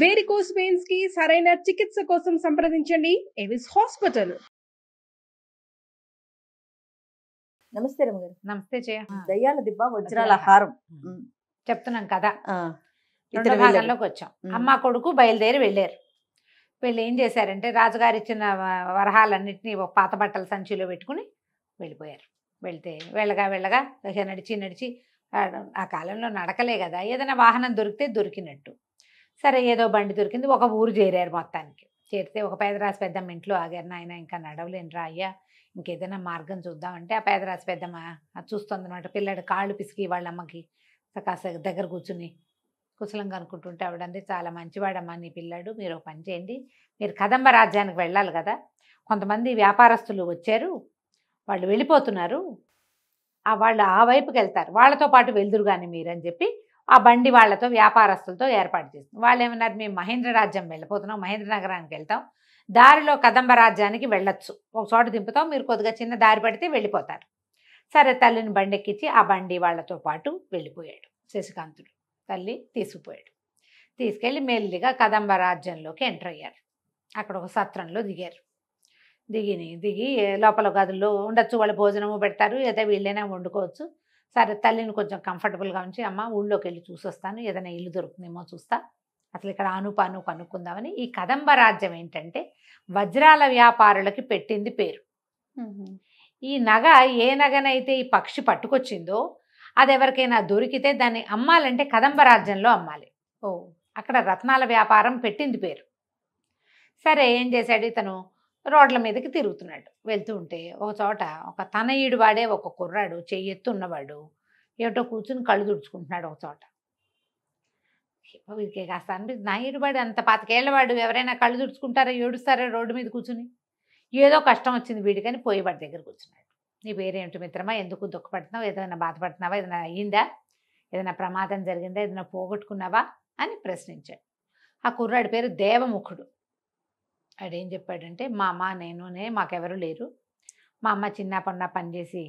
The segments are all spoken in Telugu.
వేరికోస్ వెయిన్స్ కి సరైన చికిత్స కోసం సంప్రదించండి ఎవిస్ హాస్పిటల్. నమస్తే రమగారు. నమస్తే జయ. దయ్యాల దిబ్బ వజ్రాల హారం చెప్తున్నాం కదా. ఇతర భాగంలోకి వచ్చాం. అమ్మ కొడుకు బయలుదేరి వెళ్ళారు. వీళ్ళు ఏం చేశారంటే రాజుగారు ఇచ్చిన వరహాలన్నింటినీ ఒక పాత బట్టల సంచిలో పెట్టుకుని వెళ్ళిపోయారు. వెళ్తే వెళ్ళగా వెళ్ళగా నడిచి ఆ కాలంలో నడకలే కదా, ఏదైనా వాహనం దొరికితే దొరికినట్టు. సరే ఏదో బండి దొరికింది, ఒక ఊరు చేరారు. మొత్తానికి చేరితే ఒక పేదరాశి పెద్దమ్మ ఇంట్లో ఆగారు. నాయన ఇంకా నడవలేనురా అయ్యా, ఇంకేదైనా మార్గం చూద్దామంటే ఆ పేదరాశి పెద్దమ్మ చూస్తుంది అనమాట. పిల్లడు కాళ్ళు పిసికి వాళ్ళ అమ్మకి కాస్త దగ్గర కూర్చుని కుశలంగా అనుకుంటుంటే ఆవిడంది, చాలా మంచివాడమ్మా నీ పిల్లాడు, మీరు ఒక పని చేయండి, మీరు కదంబ రాజ్యానికి వెళ్ళాలి కదా, కొంతమంది వ్యాపారస్తులు వచ్చారు, వాళ్ళు వెళ్ళిపోతున్నారు, వాళ్ళు ఆ వైపుకి వెళ్తారు, వాళ్ళతో పాటు వెళ్దురు కానీ మీరు అని చెప్పి ఆ బండి వాళ్ళతో వ్యాపారస్తులతో ఏర్పాటు చేస్తుంది. వాళ్ళు ఏమన్నారు, మేము మహేంద్ర రాజ్యం వెళ్ళిపోతున్నాం, మహేంద్ర నగరానికి వెళ్తాం, దారిలో కదంబ రాజ్యానికి వెళ్ళొచ్చు, ఒక చోట దింపుతాం, మీరు కొద్దిగా చిన్న దారి పడితే వెళ్ళిపోతారు. సరే తల్లిని బండి ఎక్కించి ఆ బండి వాళ్ళతో పాటు వెళ్ళిపోయాడు శశికాంతుడు. తల్లి తీసుకుపోయాడు. తీసుకెళ్ళి మెల్లిగా కదంబ రాజ్యంలోకి ఎంటర్ అయ్యారు. అక్కడ ఒక సత్రంలో దిగారు. దిగి లోపల గదుల్లో ఉండొచ్చు, వాళ్ళు భోజనము పెడతారు, ఏదో వీళ్ళైనా వండుకోవచ్చు. సరే తల్లిని కొంచెం కంఫర్టబుల్గా ఉంచి, అమ్మ ఊళ్ళోకి వెళ్ళి చూసొస్తాను, ఏదైనా ఇల్లు దొరుకుతుందేమో చూస్తా, అసలు ఇక్కడ ఆనుపాను కనుక్కుందామని. ఈ కదంబ రాజ్యం ఏంటంటే వజ్రాల వ్యాపారులకి పెట్టింది పేరు. ఈ నగ ఏ నగనైతే ఈ పక్షి పట్టుకొచ్చిందో అది ఎవరికైనా దొరికితే దాన్ని అమ్మాలంటే కదంబ రాజ్యంలో అమ్మాలి. అక్కడ రత్నాల వ్యాపారం పెట్టింది పేరు. సరే ఏం చేశాడు, ఇతను రోడ్ల మీదకి తిరుగుతున్నాడు. వెళ్తూ ఉంటే ఒక చోట ఒక తనయుడు వాడే ఒక కుర్రాడు, చెయ్యెత్తున్నవాడు, ఏమిటో కూర్చుని కళ్ళు తుడుచుకుంటున్నాడు ఒక చోట. వీరికి కాస్త అనిపిస్తుంది, నాయుడు వాడు అంత 25 ఏళ్లవాడు, ఎవరైనా కళ్ళు తుడుచుకుంటారా, ఏడుస్తారా రోడ్డు మీద కూర్చుని, ఏదో కష్టం వచ్చింది వీడికని పోయి వాడి దగ్గర కూర్చున్నాడు. నీ పేరేమిటి మిత్రమా, ఎందుకు దుఃఖపడుతున్నావు, ఏదైనా బాధపడుతున్నావా, ఏదైనా అయ్యిందా, ఏదైనా ప్రమాదం జరిగిందా, ఏదైనా పోగొట్టుకున్నావా అని ప్రశ్నించాడు. ఆ కుర్రాడి పేరు దేవముఖుడు. ఆడేం చెప్పాడంటే, మా అమ్మ నేనునే మాకెవరు లేరు, మా అమ్మ చిన్న పనిచేసి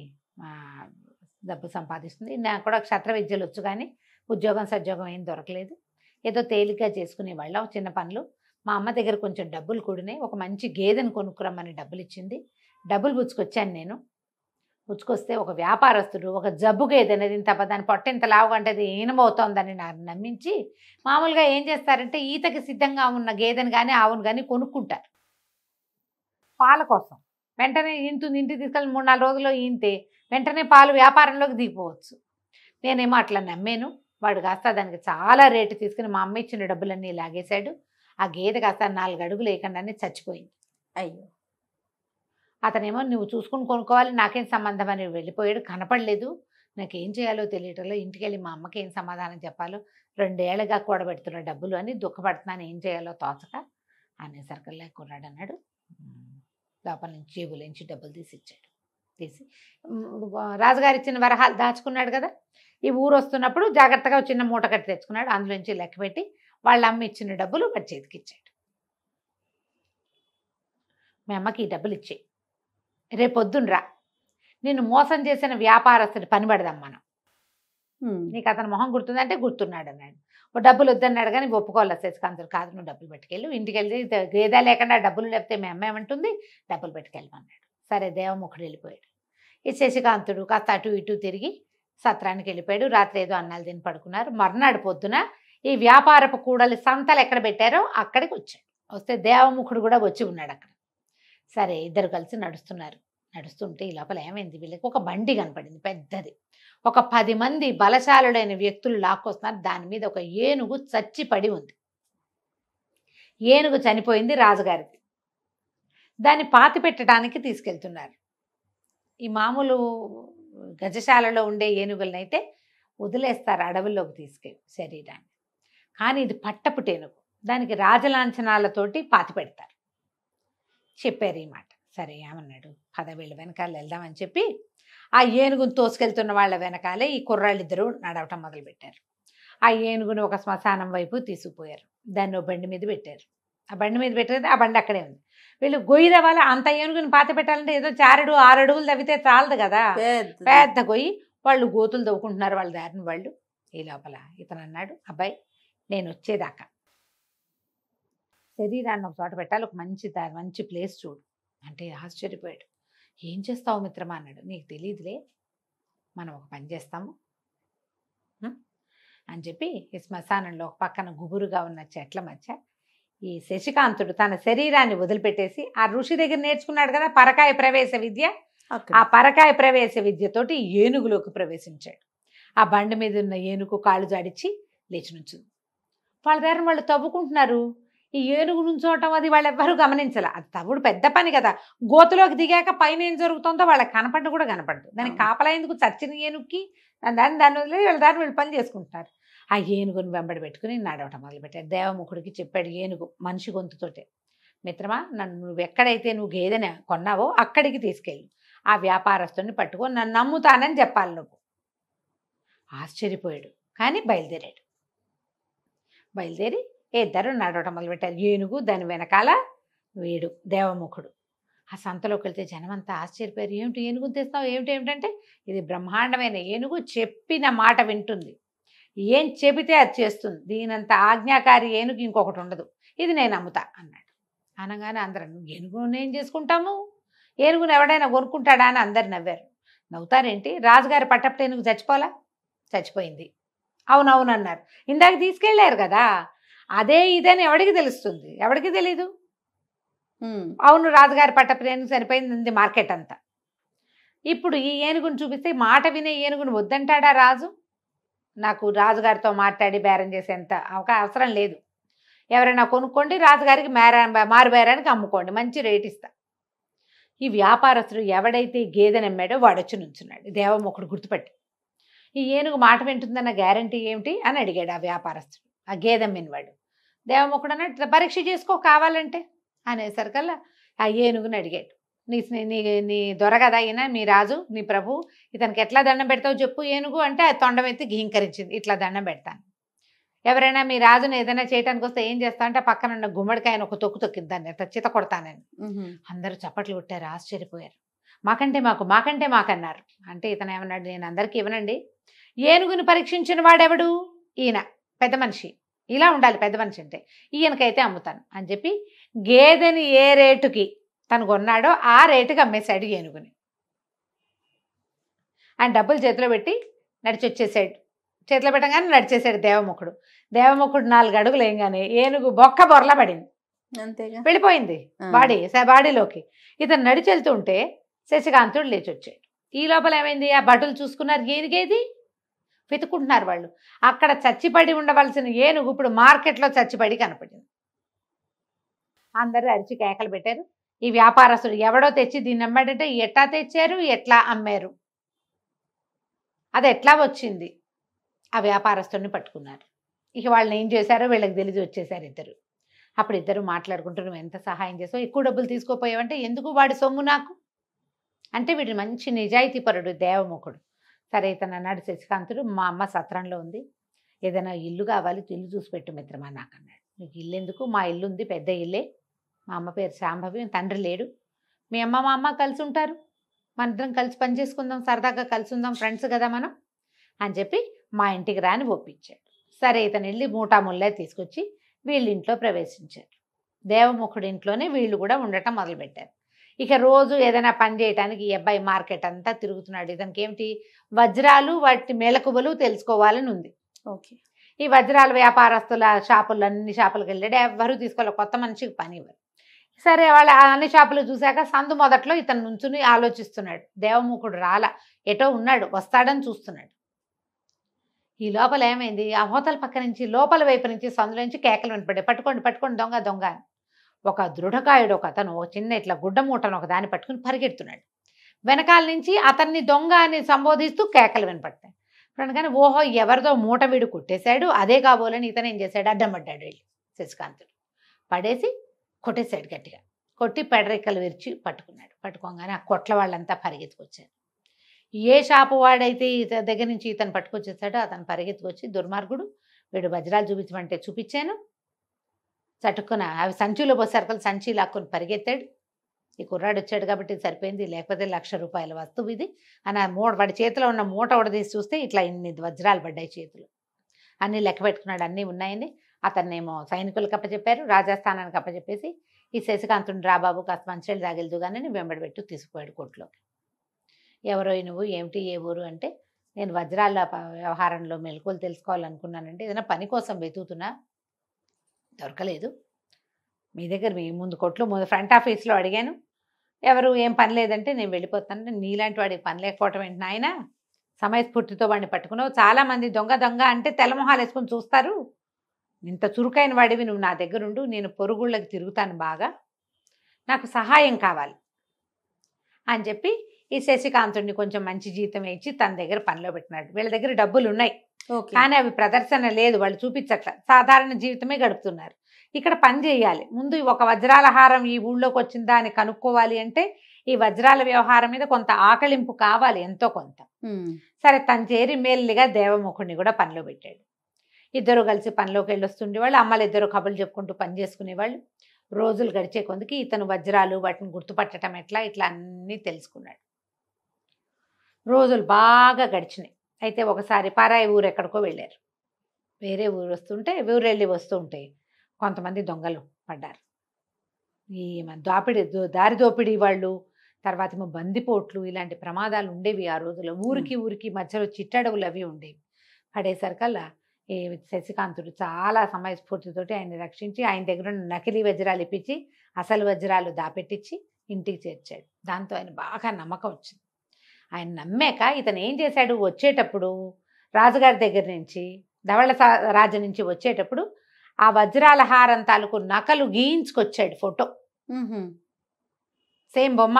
డబ్బు సంపాదిస్తుంది, నాకు కూడా క్షత్ర విద్యలు వచ్చు కానీ ఉద్యోగం సద్యోగం ఏం దొరకలేదు, ఏదో తేలిగ్గా చేసుకునేవాళ్ళం చిన్న పనులు, మా అమ్మ దగ్గర కొంచెం డబ్బులు కూడినాయి, ఒక మంచి గేదెను కొనుక్కురమ్మని డబ్బులు ఇచ్చింది, డబ్బులు పుచ్చుకొచ్చాను నేను. పుచ్చుకొస్తే ఒక వ్యాపారస్తుడు ఒక జబ్బు గేదెనేది ఇంత దాని పొట్ట ఇంత లావుగా అంటే అది ఈనమవుతోందని నాకు నమ్మించి మామూలుగా ఏం చేస్తారంటే ఈతకి సిద్ధంగా ఉన్న గేదెను కానీ ఆవును కానీ కొనుక్కుంటారు పాల కోసం. వెంటనే ఇంటికి తీసుకెళ్ళి 3-4 రోజుల్లో ఈంతే వెంటనే పాలు వ్యాపారంలోకి దిగిపోవచ్చు. నేనేమో అట్లా నమ్మాను. వాడు కాస్త దానికి చాలా రేటు తీసుకుని మా అమ్మ ఇచ్చిన డబ్బులన్నీ లాగేశాడు. ఆ గేదె కాస్త 4 అడుగులు లేకుండానే చచ్చిపోయింది. అయ్యో, అతనేమో నువ్వు చూసుకుని కొనుక్కోవాలి, నాకేం సంబంధం అని వెళ్ళిపోయాడు. కనపడలేదు, నాకేం చేయాలో తెలియటంలో, ఇంటికి వెళ్ళి మా అమ్మకి ఏం సమాధానం చెప్పాలో, 2 ఏళ్ళగా కూడబెడుతున్న డబ్బులు అని దుఃఖపడుతున్నాను, ఏం చేయాలో తోచక అనేసరికల్లా కుర్రాడు అన్నాడు, లోపల నుంచి జేబుల నుంచి డబ్బులు తీసి రాజుగారు ఇచ్చిన వరహాలు దాచుకున్నాడు కదా, ఈ ఊరు వస్తున్నప్పుడు జాగ్రత్తగా చిన్న మూట కట్టి తెచ్చుకున్నాడు, అందులోంచి లెక్క పెట్టి వాళ్ళ అమ్మ ఇచ్చిన డబ్బులు వాడి చేతికి ఇచ్చాడు. మీ అమ్మకి ఈ డబ్బులు ఇచ్చేయి, రేపొద్దున రా, నిన్ను మోసం చేసిన వ్యాపారస్తుని పని పడదాం మనం, నీకు అతను మొహం గుర్తుందంటే గుర్తున్నాడు అన్నాడు. డబ్బులు వద్దన్నాడు కానీ ఒప్పుకోవాలి శశికాంతుడు. కాదు, నువ్వు డబ్బులు పెట్టుకెళ్ళు, ఇంటికి వెళ్ళి గేదె లేకుండా డబ్బులు లేకపోతే మీ అమ్మ ఏమంటుంది, డబ్బులు పెట్టుకెళ్ళమన్నాడు. సరే దేవముఖుడు వెళ్ళిపోయాడు. ఈ శశికాంతుడు కాస్త అటు ఇటు తిరిగి సత్రానికి వెళ్ళిపోయాడు. రాత్రి ఏదో అన్నాలు తిని పడుకున్నారు. మర్నాడు పొద్దున ఈ వ్యాపారపు కూడలి సంతలు ఎక్కడ పెట్టారో అక్కడికి వచ్చాడు. వస్తే దేవముఖుడు కూడా వచ్చి ఉన్నాడు అక్కడ. సరే ఇద్దరు కలిసి నడుస్తున్నారు. నడుస్తుంటే ఈ లోపల ఏమైంది, వీళ్ళకి ఒక బండి కనపడింది పెద్దది. ఒక 10 మంది బలశాలుడైన వ్యక్తులు లాక్కొస్తున్నారు. దాని మీద ఒక ఏనుగు చచ్చి పడి ఉంది. ఏనుగు చనిపోయింది రాజుగారిది. దాన్ని పాతి పెట్టడానికి తీసుకెళ్తున్నారు. ఈ మామూలు గజశాలలో ఉండే ఏనుగులనైతే వదిలేస్తారు అడవుల్లోకి తీసుకెళ్ళి శరీరాన్ని. కానీ ఇది పట్టపుటేనుగు, దానికి రాజలాంఛనాలతోటి పాతి పెడతారు. చెప్పారు ఈ మాట. సరే ఏమన్నాడు, 10 వీళ్ళ వెనకాల వెళ్దామని చెప్పి ఆ ఏనుగును తోసుకెళ్తున్న వాళ్ళ వెనకాలే ఈ కుర్రాళ్ళిద్దరూ నడవటం మొదలుపెట్టారు. ఆ ఏనుగుని ఒక శ్మశానం వైపు తీసుకుపోయారు. దాన్ని బండి మీద పెట్టారు. ఆ బండి మీద పెట్టేది ఆ బండి అక్కడే ఉంది. వీళ్ళు గొయ్యి తవ్వాలి, అంత ఏనుగుని పాతి పెట్టాలంటే ఏదో 4 అడుగులు తవ్వితే చాలదు కదా, పెద్ద గొయ్యి. వాళ్ళు గోతులు తవ్వుకుంటున్నారు వాళ్ళ దారిని వాళ్ళు. ఈ లోపల ఇతను అన్నాడు, అబ్బాయి నేను వచ్చేదాకా శరీరాన్ని ఒక చోట పెట్టాలి, ఒక మంచి ప్లేస్ చూడు అంటే ఆశ్చర్యపోయాడు. ఏం చేస్తావు మిత్రమా అన్నాడు. నీకు తెలియదులే, మనం ఒక పని చేస్తాము అని చెప్పి ఈ శ్మశానంలో ఒక పక్కన గుబురుగా ఉన్న చెట్ల మధ్య ఈ శశికాంతుడు తన శరీరాన్ని వదిలిపెట్టేసి ఆ ఋషి దగ్గర నేర్చుకున్నాడు కదా పరకాయ ప్రవేశ విద్య, ఆ పరకాయ ప్రవేశ విద్యతోటి ఏనుగులోకి ప్రవేశించాడు. ఆ బండి మీద ఉన్న ఏనుగు కాళ్ళు జాడిచ్చి లేచి నుంచుంది. వాళ్ళ దగ్గర వాళ్ళు తవ్వుకుంటున్నారు. ఈ ఏనుగు నుంచోవటం అది వాళ్ళు ఎవ్వరూ గమనించాల. అది తవ్వుడు పెద్ద పని కదా. గోతులోకి దిగాక పైన ఏం జరుగుతుందో వాళ్ళకి కనపడ్డ కూడా కనపడదు. దానికి కాపలా ఎందుకు, చచ్చిన ఏనుగుకి దాన్ని వదిలి వీళ్ళ పని చేసుకుంటున్నారు. ఆ ఏనుగుని వెంబడి పెట్టుకుని నడవటం మొదలుపెట్టాడు. దేవముఖుడికి చెప్పాడు ఏనుగు మనిషి గొంతుతోటే, మిత్రమా నువ్వు ఎక్కడైతే నువ్వు గేదెని కొన్నావో అక్కడికి తీసుకెళ్ళు, ఆ వ్యాపారస్తుని పట్టుకొని నన్ను నమ్ముతానని చెప్పాలి నువ్వు. ఆశ్చర్యపోయాడు కానీ బయలుదేరాడు. బయలుదేరి ఇద్దరు నడవటం మొదలుపెట్టారు. ఏనుగు, దాని వెనకాల వీడు దేవముఖుడు. ఆ సంతలోకి వెళ్తే జనమంతా ఆశ్చర్యపోయారు. ఏమిటి ఏనుగుని తెస్తావు, ఏమిటంటే ఇది బ్రహ్మాండమైన ఏనుగు, చెప్పిన మాట వింటుంది, ఏం చెబితే అది చేస్తుంది, దీనంత ఆజ్ఞాకారి ఏనుగు ఇంకొకటి ఉండదు, ఇది నేను అమ్ముతా అన్నాడు. అనగానే అందరూ ఏనుగును ఏం చేసుకుంటాము, ఏనుగును ఎవడైనా కొనుక్కుంటాడా అని అందరు నవ్వారు. నవ్వుతారేంటి, రాజుగారి పట్టపు ఏనుగు చచ్చిపోలా, చచ్చిపోయింది. అవునవును అన్నారు. ఇందాక తీసుకెళ్ళారు కదా, అదే ఇదని ఎవడికి తెలుస్తుంది, ఎవడికి తెలీదు. అవును రాజుగారి పట్టపు ఏనుగు సరిపోయింది మార్కెట్ అంతా. ఇప్పుడు ఈ ఏనుగును చూపిస్తే మాట వినే ఏనుగును వద్దంటాడా రాజు? నాకు రాజుగారితో మాట్లాడి బేరం చేసేంత అవసరం లేదు. ఎవరైనా కొనుక్కోండి, రాజుగారికి మారు బేరానికి అమ్ముకోండి, మంచి రేట్ ఇస్తా. ఈ వ్యాపారస్తుడు ఎవడైతే గేదెని అమ్మాడో వాడొచ్చి నుంచున్నాడు. దేవముఖుడు గుర్తుపట్టి, ఈ ఏనుగు మాట వింటుందన్న గ్యారంటీ ఏమిటి అని అడిగాడు ఆ వ్యాపారస్తుడు, ఆ గేదెమ్మినవాడు. దేవముఖుడు అన్నట్టు పరీక్ష చేసుకో కావాలంటే అనేసరికల్లా ఆ ఏనుగుని అడిగాడు, నీ దొర కదా అయినా మీ రాజు నీ ప్రభు, ఇతనికి ఎట్లా దండం పెడతావు చెప్పు ఏనుగు అంటే అది తొండమెత్తి ఘీంకరించింది, ఇట్లా దండం పెడతాను. ఎవరైనా మీ రాజును ఏదైనా చేయడానికి వస్తే ఏం చేస్తా అంటే పక్కన ఉన్న గుమ్మడికాయను ఒక తొక్కు తొక్కిద్దాన్ని అట్లా చిత కొడతానని. అందరూ చప్పట్లు కొట్టారు, ఆశ్చర్యపోయారు. మాకంటే మాకు అన్నారు. అంటే ఇతను ఏమన్నాడు, నేను అందరికీ ఇవ్వనండి, ఏనుగుని పరీక్షించిన వాడెవడు, ఈయన పెద్ద మనిషి, ఇలా ఉండాలి పెద్ద మనిషి అంటే, ఈయనకైతే అమ్ముతాను అని చెప్పి గేదెని ఏ రేటుకి తను కొన్నాడో ఆ రేటుకి అమ్మేశాడు ఏనుగుని. ఆయన డబ్బులు చేతిలో పెట్టి నడిచి వచ్చేసాడు. చేతిలో పెట్టగానే నడిచేసాడు దేవముఖుడు. 4 అడుగులు వేయగానే ఏనుగు బొక్క బొరల పడింది, వెళ్ళిపోయింది బాడీలోకి. ఇతను నడిచి వెళ్తుంటే శశికాంతుడు లేచి వచ్చాడు. ఈ లోపల ఏమైంది, ఆ భటులు చూసుకున్నారు, ఏనుగేది వెతుకుంటున్నారు వాళ్ళు. అక్కడ చచ్చిపడి ఉండవలసిన ఏనుగు ఇప్పుడు మార్కెట్లో చచ్చిపడి కనపడింది. అందరూ అరిచి కేకలు పెట్టారు. ఈ వ్యాపారస్తుడు ఎవడో తెచ్చి దీన్ని అమ్మాడంటే ఎట్లా తెచ్చారు, ఎట్లా అమ్మారు, అది ఎట్లా వచ్చింది, ఆ వ్యాపారస్తుడిని పట్టుకున్నారు. ఇక వాళ్ళని ఏం చేశారో వీళ్ళకి తెలిసి వచ్చేసారు ఇద్దరు. అప్పుడు ఇద్దరు మాట్లాడుకుంటూ నువ్వు ఎంత సహాయం చేసావు, ఎక్కువ డబ్బులు తీసుకోపోయావంటే ఎందుకు వాడి సొమ్ము నాకు అంటే, వీడు మంచి నిజాయితీపరుడు దేవముఖుడు. సరే ఇతను అన్నాడు శశికాంతుడు, మా అమ్మ సత్రంలో ఉంది, ఏదైనా ఇల్లు కావాలి ఇల్లు చూసి పెట్టు మిత్రమా నాకు అన్నాడు. నీకు ఇల్లు ఎందుకు, మా ఇల్లు ఉంది, పెద్ద ఇల్లే, మా అమ్మ పేరు శాంభవి, తండ్రి లేడు, మీ అమ్మ మా అమ్మ కలిసి ఉంటారు, మన ఇద్దరం కలిసి పని చేసుకుందాం, సరదాగా కలిసి ఉందాం, ఫ్రెండ్స్ కదా మనం అని చెప్పి మా ఇంటికి రాని ఒప్పించాడు. సరే ఇతను వెళ్ళి మూటాముల్లే తీసుకొచ్చి వీళ్ళ ఇంట్లో ప్రవేశించారు. దేవముఖుడి ఇంట్లోనే వీళ్ళు కూడా ఉండటం మొదలుపెట్టారు. ఇక రోజు ఏదైనా పని చేయడానికి ఈ అబ్బాయి మార్కెట్ అంతా తిరుగుతున్నాడు. ఇతనికి ఏమిటి, వజ్రాలు వాటి మెలకువలు తెలుసుకోవాలని ఉంది. ఓకే, ఈ వజ్రాల వ్యాపారస్తుల షాపుల్లో అన్ని షాపులకు వెళ్ళాడు, ఎవరు తీసుకోవాలి, కొత్త మనిషికి పని ఇవ్వరు. సరే వాళ్ళ అన్ని షాపులు చూశాక సందు మొదట్లో ఇతను నుంచుని ఆలోచిస్తున్నాడు. దేవముఖుడు రాలా, ఎటో ఉన్నాడు, వస్తాడని చూస్తున్నాడు. ఈ లోపల ఏమైంది, ఆ హోటల్ పక్క నుంచి లోపల వైపు నుంచి సందులో నుంచి కేకలు వినపడ్డాయి, పట్టుకోండి దొంగ దొంగ అని. ఒక దృఢకాయుడు ఒక అతను చిన్న ఇట్లా గుడ్డ మూటను ఒక దాన్ని పట్టుకుని పరిగెడుతున్నాడు. వెనకాల నుంచి అతన్ని దొంగ అని సంబోధిస్తూ కేకలు వినపడతాయి. కానీ ఓహో ఎవరిదో మూట వీడు కొట్టేశాడు, అదే కాబోలని ఇతను ఏం చేశాడు, అడ్డం పడ్డాడు వెళ్ళి శశికాంతుడు. పడేసి కొట్టేశాడు గట్టిగా, కొట్టి పెడరెక్కలు విరిచి పట్టుకున్నాడు. పట్టుకోగానే ఆ కొట్ల వాళ్ళంతా పరిగెత్తుకొచ్చారు. ఏ షాపు వాడైతే దగ్గర నుంచి ఇతను పట్టుకొచ్చేసాడో అతను పరిగెత్తుకొచ్చి, దుర్మార్గుడు వీడు వజ్రాలు చూపించమంటే చూపించాను, చటుక్కున అవి సంచిలో పోసరికలు సంచి లాక్కుని పరిగెత్తాడు. ఈ కుర్రాడు వచ్చాడు కాబట్టి సరిపోయింది, లేకపోతే 1,00,000 రూపాయల వస్తువు ఇది అని వాడి చేతిలో ఉన్న మూట తీసి చూస్తే ఇట్లా ఇన్ని వజ్రాలు పడ్డాయి చేతులు. అన్నీ లెక్క పెట్టుకున్నాడు, అన్నీ ఉన్నాయని. అతన్నేమో సైనికులకు అప్పచెప్పారు, రాజస్థానానికి అప్పచెప్పేసి ఈ శశికాంతుని రా బాబు కాస్త మంచినీళ్ళు తాగిల్దు కానీ నేను వెంబడి పెట్టు తీసుకుపోయాడు కోర్టులోకి. ఎవరో నువ్వు ఏమిటి ఏ ఊరు అంటే నేను వజ్రాల వ్యవహారంలో మెలకువలు తెలుసుకోవాలనుకున్నానంటే ఏదైనా పని కోసం వెతుకుతున్నా దొరకలేదు, మీ దగ్గర మీ ముందు కొట్లు ముందు ఫ్రంట్ ఆఫీస్లో అడిగాను, ఎవరు ఏం పని లేదంటే నేను వెళ్ళిపోతాను. నీలాంటి వాడికి పని లేకపోవటం ఏంటి నాయన, సమయస్ఫూర్తితో వాడిని పట్టుకున్నావు. చాలామంది దొంగ దొంగ అంటే తెల్లమొహాలు వేసుకొని చూస్తారు, ఇంత చురుకైన వాడివి నువ్వు నా దగ్గరుండు, నేను పొరుగుళ్ళకి తిరుగుతాను బాగా, నాకు సహాయం కావాలి అని చెప్పి ఈ శశికాంతుడిని కొంచెం మంచి జీతం ఇచ్చి తన దగ్గర పనిలో పెట్టినాడు. వీళ్ళ దగ్గర డబ్బులు ఉన్నాయి కానీ అవి ప్రదర్శన లేదు, వాళ్ళు చూపించట్ల, సాధారణ జీవితమే గడుపుతున్నారు. ఇక్కడ పని చేయాలి, ముందు ఒక వజ్రాల హారం ఈ ఊళ్ళోకి వచ్చిందా అని కనుక్కోవాలి అంటే ఈ వజ్రాల వ్యవహారం మీద కొంత ఆకలింపు కావాలి, ఎంతో కొంత. సరే తను చేరి మెల్లిగా దేవముఖుడిని కూడా పనిలో పెట్టాడు. ఇద్దరు కలిసి పనిలోకి వెళ్ళొస్తుండేవాళ్ళు, అమ్మలు ఇద్దరు కబుర్లు చెప్పుకుంటూ పని చేసుకునేవాళ్ళు. రోజులు గడిచే కొందుకి ఇతను వజ్రాలు వాటిని గుర్తుపట్టడం ఎట్లా ఇట్లా అన్నీ తెలుసుకున్నాడు. రోజులు బాగా గడిచినాయి. అయితే ఒకసారి పారాయి ఊరు ఎక్కడికో వెళ్ళారు, వేరే ఊరు వస్తుంటే ఊరు వెళ్ళి వస్తూ ఉంటే కొంతమంది దొంగలు పడ్డారు. ఈ దారి దోపిడీ వాళ్ళు, తర్వాత ఏమో బందిపోట్లు, ఇలాంటి ప్రమాదాలు ఉండేవి ఆ రోజుల్లో. ఊరికి మధ్యలో చిట్టడవులు అవి ఉండేవి. పడేసరికల్లా ఈ శశికాంతుడు చాలా సమయస్ఫూర్తితోటి ఆయన్ని రక్షించి ఆయన దగ్గర ఉన్న నకిలీ వజ్రాలు ఇప్పించి అసలు వజ్రాలు దాపెట్టించి ఇంటికి చేర్చాడు. దాంతో ఆయన బాగా నమ్మకం వచ్చింది. ఆయన నమ్మాక ఇతను ఏం చేశాడు, వచ్చేటప్పుడు రాజుగారి దగ్గర నుంచి ధవళ రాజు నుంచి వచ్చేటప్పుడు ఆ వజ్రాల హారం తాలూకు నకలు గీయించుకొచ్చాడు, ఫోటో సేమ్ బొమ్మ.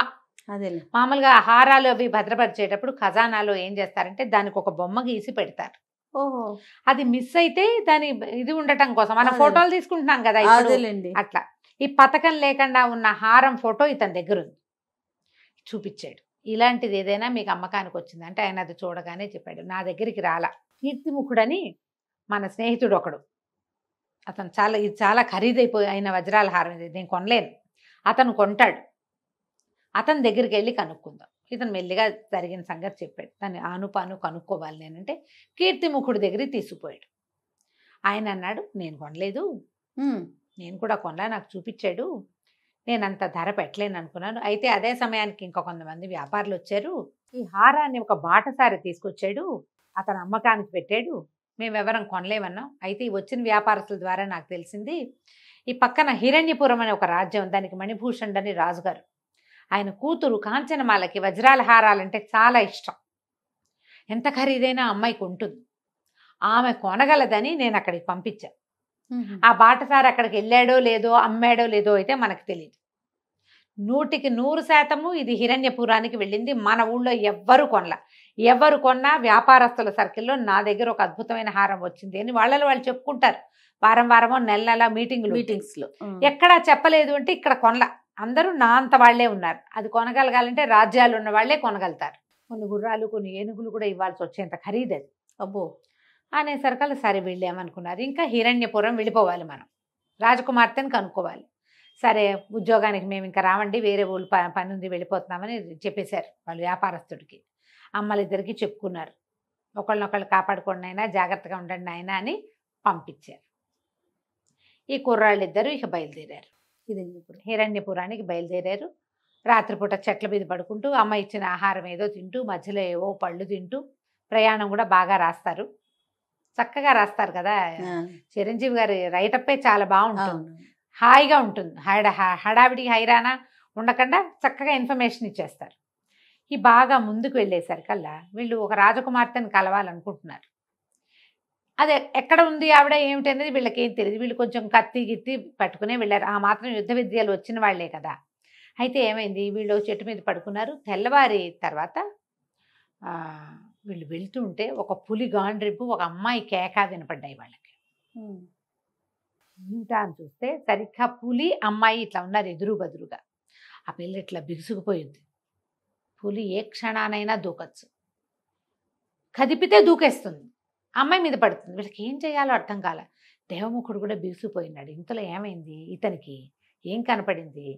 అదే మామూలుగా హారాలు అవి భద్రపరిచేటప్పుడు ఖజానాలో ఏం చేస్తారంటే దానికి ఒక బొమ్మ గీసి పెడతారు. ఓహో, అది మిస్ అయితే దాని ఇది ఉండటం కోసం మనం ఫోటోలు తీసుకుంటున్నాం కదా అట్లా ఈ పథకం లేకుండా ఉన్న హారం ఫోటో ఇతని దగ్గర ఉంది. చూపించాడు, ఇలాంటిది ఏదైనా మీకు అమ్మకానికి వచ్చిందంటే ఆయన అది చూడగానే చెప్పాడు, నా దగ్గరికి రాలా. కీర్తిముఖుడని మన స్నేహితుడు ఒకడు, అతను ఇది చాలా ఖరీదైపోయి అయిన వజ్రాల హారం, ఇది నేను కొనలేను, అతను కొంటాడు, అతని దగ్గరికి వెళ్ళి కనుక్కుందాం. ఇతను మెల్లిగా జరిగిన సంగతి చెప్పాడు. దాన్ని ఆనుపాను కనుక్కోవాలి నేనంటే కీర్తిముఖుడి దగ్గరికి తీసుకుపోయాడు. ఆయన అన్నాడు, నేను కొనలేదు, నేను కూడా కొనలా, నాకు చూపించాడు, నేను అంత ధర పెట్టలేను అనుకున్నాను. అయితే అదే సమయానికి ఇంకా కొంతమంది వ్యాపారులు వచ్చారు, ఈ హారాన్ని ఒక బాటసారి తీసుకొచ్చాడు, అతను అమ్మకానికి పెట్టాడు, మేమెవరం కొనలేమన్నాం. అయితే ఈ వచ్చిన వ్యాపారస్తుల ద్వారా నాకు తెలిసింది, ఈ పక్కన హిరణ్యపురం అనే ఒక రాజ్యం, దానికి మణిభూషణ్ అని రాజుగారు, ఆయన కూతురు కాంచనమాలకి వజ్రాల హారాలంటే చాలా ఇష్టం, ఎంత ఖరీదైనా అమ్మాయికి ఉంటుంది, ఆమె కొనగలదని నేను అక్కడికి పంపించాను. ఆ బాటసారి అక్కడికి వెళ్ళాడో లేదో అమ్మాడో లేదో అయితే మనకు తెలియదు. 100% ఇది హిరణ్యపురానికి వెళ్ళింది. మన ఊళ్ళో ఎవరు కొన్నా వ్యాపారస్తుల సర్కిల్లో నా దగ్గర ఒక అద్భుతమైన హారం వచ్చింది అని వాళ్ళు చెప్పుకుంటారు. వారమో నెల మీటింగ్స్లో ఎక్కడా చెప్పలేదు అంటే ఇక్కడ కొనలా, అందరూ నా అంత వాళ్లే ఉన్నారు. అది కొనగలగాలంటే రాజ్యాలు ఉన్న వాళ్లే కొనగలుగుతారు. కొన్ని గుర్రాలు కొన్ని ఏనుగులు కూడా ఇవ్వాల్సి వచ్చేంత ఖరీదది. అబ్బో అనేసరికల్లా సరే వెళ్ళామనుకున్నారు. ఇంకా హిరణ్యపురం వెళ్ళిపోవాలి, మనం రాజకుమార్తెని కనుక్కోవాలి. సరే ఉద్యోగానికి మేము ఇంకా రావండి, వేరే ఊళ్ళు పని ఉంది వెళ్ళిపోతున్నామని చెప్పేశారు వాళ్ళు వ్యాపారస్తుడికి. అమ్మలిద్దరికి చెప్పుకున్నారు, ఒకళ్ళనొకళ్ళు కాపాడుకోండి అయినా జాగ్రత్తగా ఉండండి ఆయన అని పంపించారు. ఈ కుర్రాళ్ళిద్దరూ ఇక బయలుదేరారు, హిరణ్యపురానికి బయలుదేరారు. రాత్రిపూట చెట్ల మీద పడుకుంటూ అమ్మ ఇచ్చిన ఆహారం ఏదో తింటూ మధ్యలో ఏవో పళ్ళు తింటూ ప్రయాణం కూడా బాగా రాస్తారు, చక్కగా రాస్తారు కదా. చిరంజీవి గారి రైటప్పే చాలా బాగుంటుంది, హాయిగా ఉంటుంది, హడావిడి హైరానా ఉండకుండా చక్కగా ఇన్ఫర్మేషన్ ఇచ్చేస్తారు. ఈ బాగా ముందుకు వెళ్ళేసరికల్లా వీళ్ళు ఒక రాజకుమార్తెను కలవాలనుకుంటున్నారు. అదే ఎక్కడ ఉంది ఆవిడ ఏమిటి అనేది వీళ్ళకి ఏం తెలియదు. వీళ్ళు కొంచెం కత్తి గిత్తి పట్టుకునే వెళ్ళారు, ఆ మాత్రం యుద్ధ విద్యలు వచ్చిన వాళ్లే కదా. అయితే ఏమైంది, వీళ్ళు చెట్టు మీద పడుకున్నారు. తెల్లవారి తర్వాత వీళ్ళు వెళ్తుంటే ఒక పులి గాండ్రింపు, ఒక అమ్మాయి కేక వినపడ్డాయి వాళ్ళకి. ఇంకా అని చూస్తే సరిగ్గా పులి అమ్మాయి ఇట్లా ఉన్నారు ఎదురు బదురుగా. ఆ పిల్ల ఇట్లా బిగుసుకుపోయింది. పులి ఏ క్షణానైనా దూకచ్చు, కదిపితే దూకేస్తుంది, అమ్మాయి మీద పడుతుంది. వీళ్ళకి ఏం చేయాలో అర్థం కాల. దేవముఖుడు కూడా బిగుసిపోయినాడు. ఇంతలో ఏమైంది, ఇతనికి ఏం కనపడింది,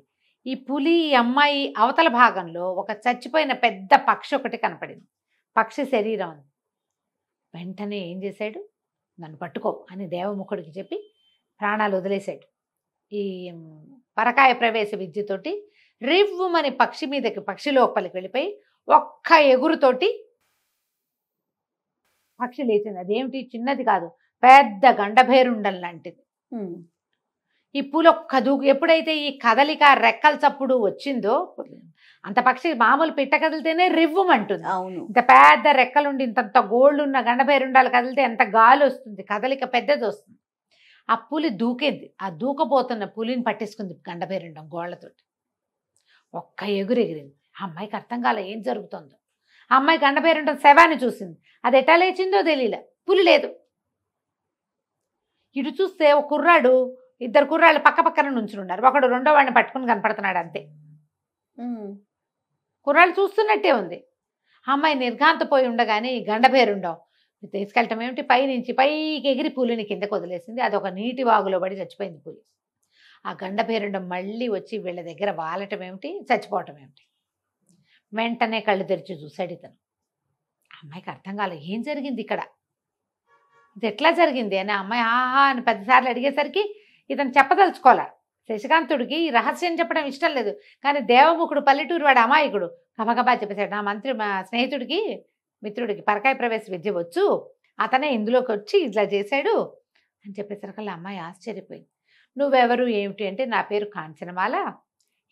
ఈ పులి అమ్మాయి అవతల భాగంలో ఒక చచ్చిపోయిన పెద్ద పక్షి ఒకటి కనపడింది, పక్షి శరీరం. వెంటనే ఏం చేశాడు, నన్ను పట్టుకో అని దేవముఖుడికి చెప్పి ప్రాణాలు వదిలేశాడు. ఈ పరకాయ ప్రవేశ విద్యతోటి రివ్వుమని పక్షి మీదకి పక్షి లోపలికి వెళ్ళిపోయి ఒక్క ఎగురుతోటి పక్షి లేచింది. అదేమిటి, చిన్నది కాదు, పెద్ద గండభేరుండం లాంటిది. ఈ పూలు ఒక్క దూకు ఎప్పుడైతే ఈ కదలిక రెక్కల చప్పుడు వచ్చిందో, అంత పక్షి మామూలు పిట్ట కదిలితేనే రివ్వుమంటుంది. అవును, ఇంత పెద్ద రెక్కలుండి ఇంత గోల్డ్ ఉన్న గండభేరుండాలు కదిలితే ఎంత గాలి వస్తుంది, కదలిక పెద్దది వస్తుంది. ఆ పులి దూకేది. ఆ దూకపోతున్న పులిని పట్టేసుకుంది గండభేరుండం గోళ్లతోటి. ఒక్క ఎగురెగిరింది. ఆ అమ్మాయికి అర్థం కాలే ఏం జరుగుతుందో. ఆ అమ్మాయి గండభేరుండం శవాన్ని చూసింది. అది ఎటా లేచిందో తెలియలే, పులి లేదు. ఇటు చూస్తే ఒక కుర్రాడు, ఇద్దరు కుర్రాళ్ళు పక్క పక్కన నుంచున్నారు. ఒకడు రెండో వాడిని పట్టుకుని కనపడుతున్నాడు అంతే. కుర్రాళ్ళు చూస్తున్నట్టే ఉంది. ఆ అమ్మాయి నిర్ఘాంతపోయి ఉండగానే ఈ గండభేరుండం తీసుకెళ్ళటం ఏమిటి, పైనుంచి పైకి ఎగిరి పులిని కిందకు వదిలేసింది. అది ఒక నీటి వాగులో పడి చచ్చిపోయింది పులి. ఆ గండభేరుండం మళ్ళీ వచ్చి వీళ్ళ దగ్గర వాలటం ఏమిటి, చచ్చిపోవటం ఏమిటి. వెంటనే కళ్ళు తెరిచి చూశాడు ఇతను. అమ్మాయికి అర్థం కాలేదు ఏం జరిగింది ఇక్కడ, ఇది ఎట్లా జరిగింది అని. ఆ అమ్మాయి ఆహా అని 10 సార్లు అడిగేసరికి ఇతను చెప్పదలుచుకోలే. శశికాంతుడికి ఈ రహస్యం చెప్పడం ఇష్టం లేదు. కానీ దేవముఖుడు పల్లెటూరు వాడు అమాయకుడు గబగబా చెప్పేశాడు. మా స్నేహితుడికి మిత్రుడికి పరకాయ ప్రవేశ విద్య వచ్చు, అతనే ఇందులోకి వచ్చి ఇట్లా చేశాడు అని చెప్పేసరికల్లా అమ్మాయి ఆశ్చర్యపోయింది. నువ్వెవరు ఏమిటి అంటే, నా పేరు కాంచనమాల,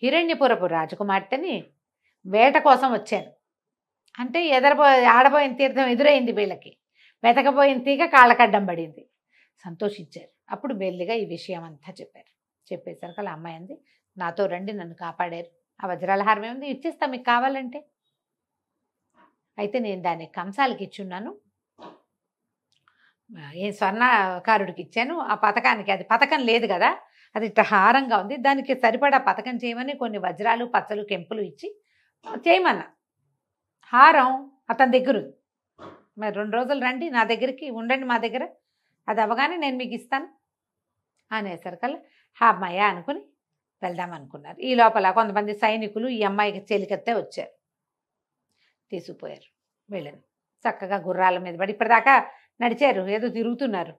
హిరణ్యపురపు రాజకుమార్తెని, వేట కోసం వచ్చాను అంటే ఆడబోయిన తీర్థం ఎదురైంది వీళ్ళకి. వెతకపోయిన తీగ కాళ్ళకడ్డం పడింది. సంతోషించారు. అప్పుడు మెల్లిగా ఈ విషయం అంతా చెప్పారు. చెప్పేసరికి అలా అమ్మాయి అంది, నాతో రండి, నన్ను కాపాడారు. ఆ వజ్రాల హారం ఏముంది, ఇచ్చేస్తా మీకు కావాలంటే. అయితే నేను దాన్ని కంసాలకి ఇచ్చున్నాను, ఏ స్వర్ణకారుడికి ఇచ్చాను. ఆ పథకానికి, అది పథకం లేదు కదా, అది ఇట్లా హారంగా ఉంది, దానికి సరిపడా పథకం చేయమని కొన్ని వజ్రాలు పచ్చలు కెంపులు ఇచ్చి చేయమన్నా. హారం అతని దగ్గర ఉంది. మరి 2 రోజులు రండి నా దగ్గరికి, ఉండండి మా దగ్గర, అది అవ్వగానే నేను మీకు ఇస్తాను అనేసరికల్లా అమ్మాయి అనుకుని వెళ్దాం అనుకున్నారు. ఈ లోపల కొంతమంది సైనికులు ఈ అమ్మాయికి చెలికత్తే వచ్చారు, తీసుకుపోయారు. వెళ్ళారు చక్కగా గుర్రాల మీద పడి ఇప్పటిదాకా నడిచారు, ఏదో తిరుగుతున్నారు.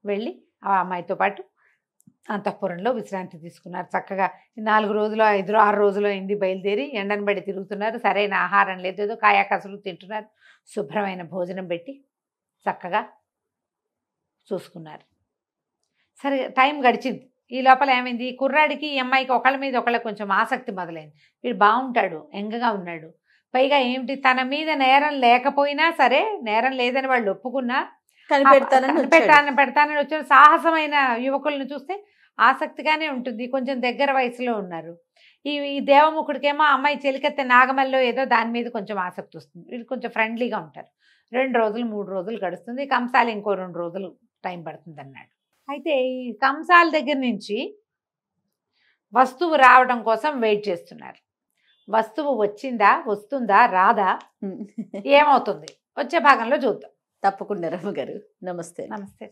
వెళ్ళి ఆ అమ్మాయితో పాటు అంతఃపురంలో విశ్రాంతి తీసుకున్నారు. చక్కగా 4 రోజులు 6 రోజులు అయింది బయలుదేరి, ఎండను బడి తిరుగుతున్నారు. సరైన ఆహారం లేదు, ఏదో కాయాకసులు తింటున్నారు. శుభ్రమైన భోజనం పెట్టి చక్కగా చూసుకున్నారు. సరే టైం గడిచింది. ఈ లోపల ఏమైంది, ఈ కుర్రాడికి ఈ అమ్మాయికి ఒకళ్ళ మీద ఒకళ్ళ కొంచెం ఆసక్తి మొదలైంది. వీడు బాగుంటాడు, ఎంగగా ఉన్నాడు, పైగా ఏమిటి తన మీద నేరం లేకపోయినా సరే, నేరం లేదని వాళ్ళు ఒప్పుకున్నా పెడతానని వచ్చిన సాహసమైన యువకులను చూస్తే ఆసక్తిగానే ఉంటుంది. కొంచెం దగ్గర వయసులో ఉన్నారు. ఈ దేవముఖుడికేమో అమ్మాయి చెలికత్తె నాగమల్లో ఏదో దాని మీద కొంచెం ఆసక్తి వస్తుంది. వీళ్ళు కొంచెం ఫ్రెండ్లీగా ఉంటారు. 2 రోజులు 3 రోజులు గడుస్తుంది. కంసాలు ఇంకో 2 రోజులు టైం పడుతుంది అన్నాడు. అయితే ఈ కంసాల దగ్గర నుంచి వస్తువు రావడం కోసం వెయిట్ చేస్తున్నారు. వస్తువు వచ్చిందా, వస్తుందా, రాదా, ఏమవుతుంది వచ్చే భాగంలో చూద్దాం. తప్పకుండా రమ్మ గారు. నమస్తే. నమస్తే.